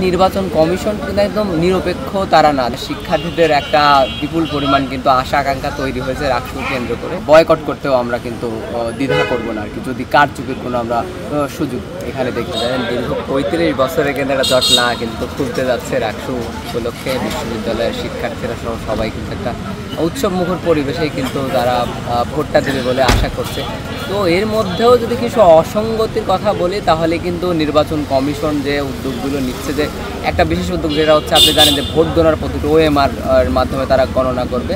নির্বাচন কমিশন কিন্তু একদম নিরপেক্ষ তারা না, শিক্ষার্থীদের একটা বিপুল পরিমাণ কিন্তু আশা আকাঙ্ক্ষা তৈরি হয়েছে রাকসু কেন্দ্র করে। বয়কট করতেও আমরা কিন্তু দ্বিধা করব না আর কি, যদি কারচুপির কোনো আমরা সুযোগ এখানে দেখতে যাবেন। দীর্ঘ 35 বছরের কিন্তু একটা জটলা কিন্তু খুলতে যাচ্ছে রাকসু উপলক্ষে। বিশ্ববিদ্যালয়ের শিক্ষার্থীরা সহ সবাই কিন্তু একটা উৎসব মুখর পরিবেশেই কিন্তু তারা ভোটটা দেবে বলে আশা করছে। তো এর মধ্যেও যদি কিছু অসঙ্গতির কথা বলি তাহলে কিন্তু নির্বাচন কমিশন যে উদ্যোগগুলো নিচ্ছে, যে একটা বিশেষ উদ্যোগ যেটা হচ্ছে, আপনি জানেন যে ভোট গণনার পদ্ধতি OMR এর মাধ্যমে তারা গণনা করবে।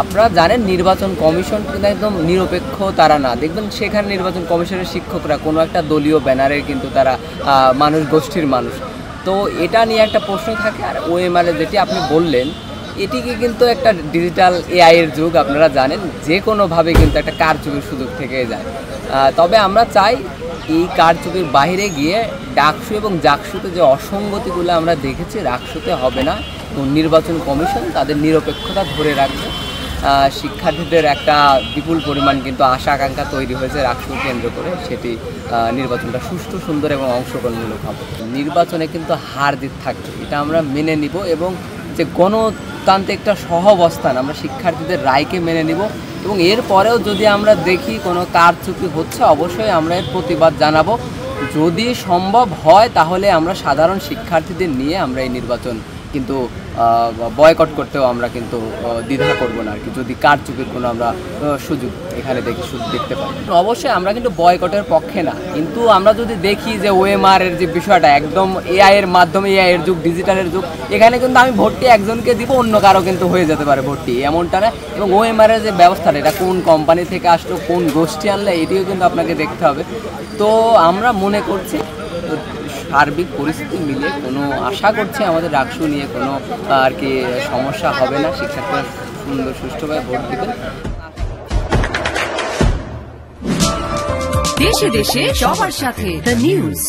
আপনারা জানেন নির্বাচন কমিশন কিন্তু একদম নিরপেক্ষ তারা না, দেখবেন সেখানে নির্বাচন কমিশনের শিক্ষকরা কোনো একটা দলীয় ব্যানারের কিন্তু তারা মানুষ গোষ্ঠীর মানুষ। তো এটা নিয়ে একটা প্রশ্ন থাকে। আর OMR যেটি আপনি বললেন, এটিকে কিন্তু একটা ডিজিটাল AI এর যুগ, আপনারা জানেন যে কোনোভাবে কিন্তু একটা কারচুপির সুযোগ থেকে যায়। তবে আমরা চাই এই কারচুপির বাইরে গিয়ে ডাকসু এবং জাকসুতে যে অসঙ্গতিগুলো আমরা দেখেছি রাকসুতে হবে না, এবং নির্বাচন কমিশন তাদের নিরপেক্ষতা ধরে রাখবে। শিক্ষার্থীদের একটা বিপুল পরিমাণ কিন্তু আশা আকাঙ্ক্ষা তৈরি হয়েছে রাকসু কেন্দ্র করে, সেটি নির্বাচনটা সুষ্ঠু, সুন্দর এবং অংশগ্রহণমূলক হবে। নির্বাচনে কিন্তু হার জিত থাকবে, এটা আমরা মেনে নিব, এবং যে গণতান্ত্রিক একটা সহাবস্থান, আমরা শিক্ষার্থীদের রায়কে মেনে নিব, এবং এরপরেও যদি আমরা দেখি কোনো কারচুপি হচ্ছে অবশ্যই আমরা এর প্রতিবাদ জানাবো। যদি সম্ভব হয় তাহলে আমরা সাধারণ শিক্ষার্থীদের নিয়ে আমরা এই নির্বাচন কিন্তু বয়কট করতেও আমরা কিন্তু দ্বিধা করব না আর কি, যদি কারচুপির কোনো আমরা সুযোগ এখানে দেখতে পাই। অবশ্যই আমরা কিন্তু বয়কটের পক্ষে না, কিন্তু আমরা যদি দেখি যে OMR এর যে বিষয়টা একদম AI এর মাধ্যমে, AI এর যুগ, ডিজিটালের যুগ, এখানে কিন্তু আমি ভোটটি একজনকে দিব, অন্য কারো কিন্তু হয়ে যেতে পারে ভোটটি, এমনটা না। এবং OMR এর যে ব্যবস্থাটা, এটা কোন কোম্পানি থেকে আসলো, কোন গোষ্ঠী আনলে, এটিও কিন্তু আপনাকে দেখতে হবে। তো আমরা মনে করছি সার্বিক পরিস্থিতি মিলে কোনো আশা করছি আমাদের রাকসু নিয়ে কোনো আর কি সমস্যা হবে না, শিক্ষার্থীরা সুন্দর সুষ্ঠুভাবে ভোট দেবেন। দেশে দেশে সবার সাথে দ্য নিউজ।